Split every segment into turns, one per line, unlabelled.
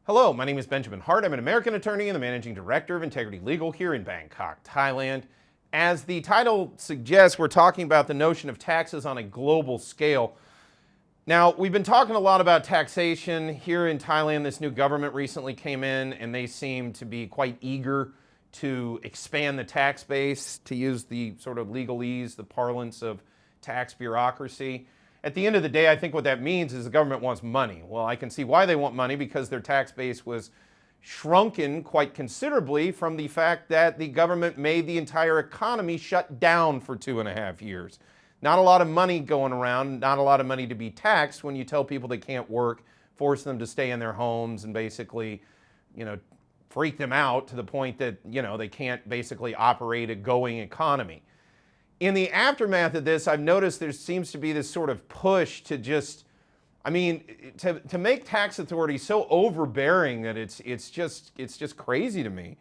Hello, my name is Benjamin Hart. I'm an American attorney and the managing director of Integrity Legal here in Bangkok, Thailand. As the title suggests, we're talking about the notion of taxes on a global scale. Now, we've been talking a lot about taxation here in Thailand. This new government recently came in and they seem to be quite eager to expand the tax base, to use the sort of legalese, the parlance of tax bureaucracy. At the end of the day, I think what that means is the government wants money. Well, I can see why they want money, because their tax base was shrunken quite considerably from the fact that the government made the entire economy shut down for 2.5 years. Not a lot of money going around, not a lot of money to be taxed when you tell people they can't work, force them to stay in their homes, and basically, freak them out to the point that, they can't basically operate a going economy. In the aftermath of this, I've noticed there seems to be this sort of push to just, to make tax authorities so overbearing that it's just crazy to me.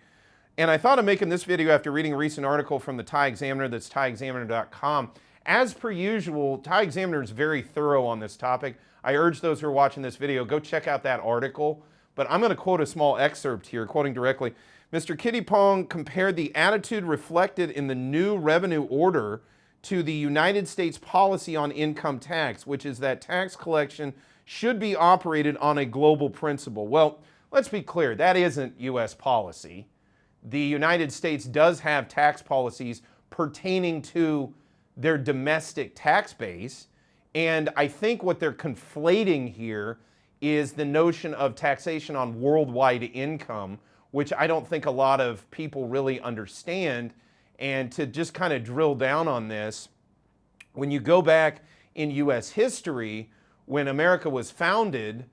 And I thought of making this video after reading a recent article from the Thai Examiner, that's thaiexaminer.com. As per usual, Thai Examiner is very thorough on this topic. I urge those who are watching this video, go check out that article. But I'm going to quote a small excerpt here, quoting directly. Mr. Kittipong compared the attitude reflected in the new revenue order to the United States policy on income tax, which is that tax collection should be operated on a global principle. Well, let's be clear, that isn't U.S. policy. The United States does have tax policies pertaining to their domestic tax base, and I think what they're conflating here is the notion of taxation on worldwide income, which I don't think a lot of people really understand. And to just kind of drill down on this, when you go back in U.S. history, when America was founded,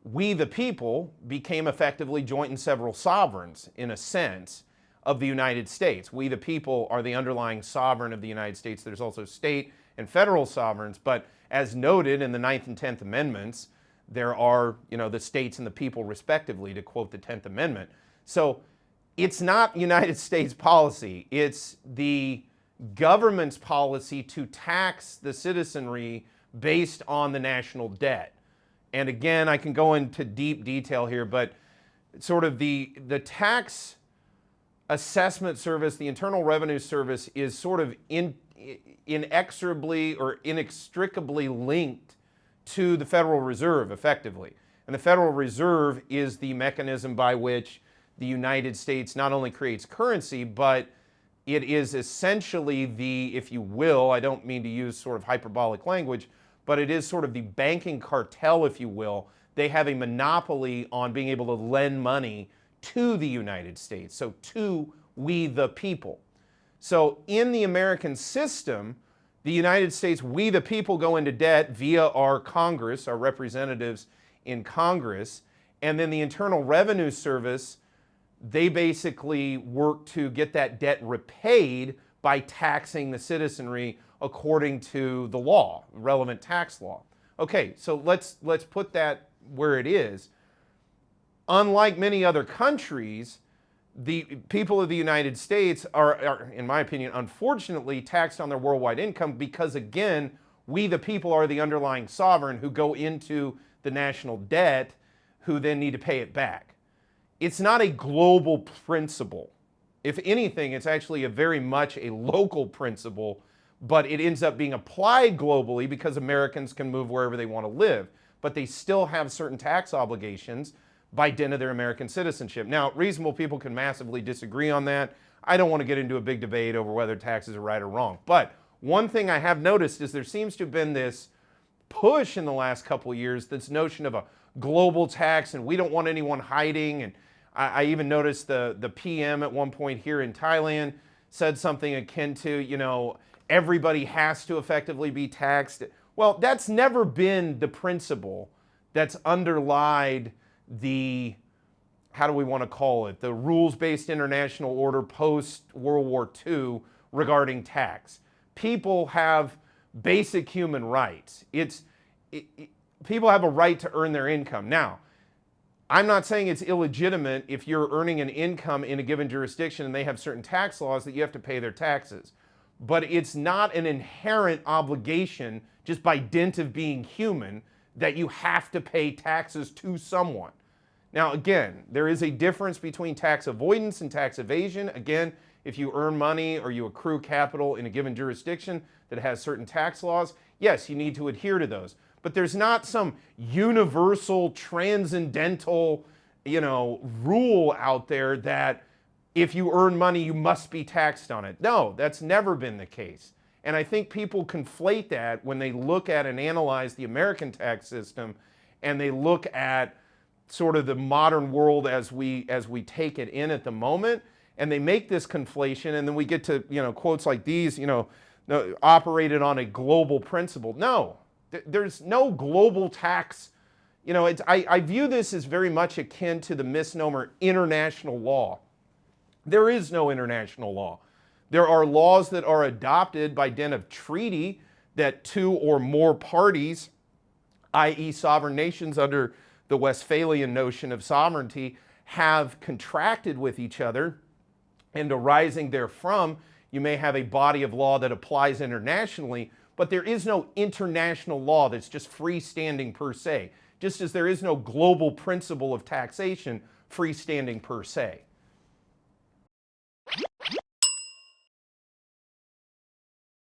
we the people became effectively joint and several sovereigns, in a sense, of the United States. We the people are the underlying sovereign of the United States. There's also state and federal sovereigns, but as noted in the 9th and 10th Amendments, there are, the states and the people respectively, to quote the 10th Amendment. So it's not United States policy, it's the government's policy to tax the citizenry based on the national debt. And again, I can go into deep detail here, but sort of the tax assessment service, the Internal Revenue Service, is sort of inexorably or inextricably linked to the Federal Reserve, effectively. And the Federal Reserve is the mechanism by which the United States not only creates currency, but it is essentially the, if you will, I don't mean to use sort of hyperbolic language, but it is sort of the banking cartel, if you will. They have a monopoly on being able to lend money to the United States, so to we the people. So in the American system, the United States, we the people, go into debt via our Congress, our representatives in Congress, and then the Internal Revenue Service, they basically work to get that debt repaid by taxing the citizenry according to the law, relevant tax law. Okay, so let's put that where it is. Unlike many other countries, the people of the United States are, in my opinion, unfortunately taxed on their worldwide income because, again, we the people are the underlying sovereign who go into the national debt, who then need to pay it back. It's not a global principle. If anything, it's actually very much a local principle, but it ends up being applied globally because Americans can move wherever they want to live, but they still have certain tax obligations by dint of their American citizenship. Now, reasonable people can massively disagree on that. I don't want to get into a big debate over whether taxes are right or wrong, but one thing I have noticed is there seems to have been this push in the last couple of years, this notion of a global tax, and we don't want anyone hiding. And I even noticed the PM at one point here in Thailand said something akin to, everybody has to effectively be taxed. Well, that's never been the principle that's underlied the, how do we want to call it, the rules-based international order post-World War II regarding tax. People have basic human rights. People have a right to earn their income. Now, I'm not saying it's illegitimate if you're earning an income in a given jurisdiction and they have certain tax laws that you have to pay their taxes. But it's not an inherent obligation, just by dint of being human, that you have to pay taxes to someone. Now, again, there is a difference between tax avoidance and tax evasion. Again, if you earn money or you accrue capital in a given jurisdiction that has certain tax laws, yes, you need to adhere to those. But there's not some universal, transcendental, rule out there that if you earn money, you must be taxed on it. No, that's never been the case. And I think people conflate that when they look at and analyze the American tax system, and they look at sort of the modern world as we take it in at the moment, and they make this conflation, and then we get to quotes like these, operated on a global principle. No, there's no global tax. I view this as very much akin to the misnomer international law. There is no international law. There are laws that are adopted by dint of treaty that two or more parties, i.e. sovereign nations under the Westphalian notion of sovereignty, have contracted with each other, and arising therefrom, you may have a body of law that applies internationally, but there is no international law that's just freestanding per se, just as there is no global principle of taxation freestanding per se.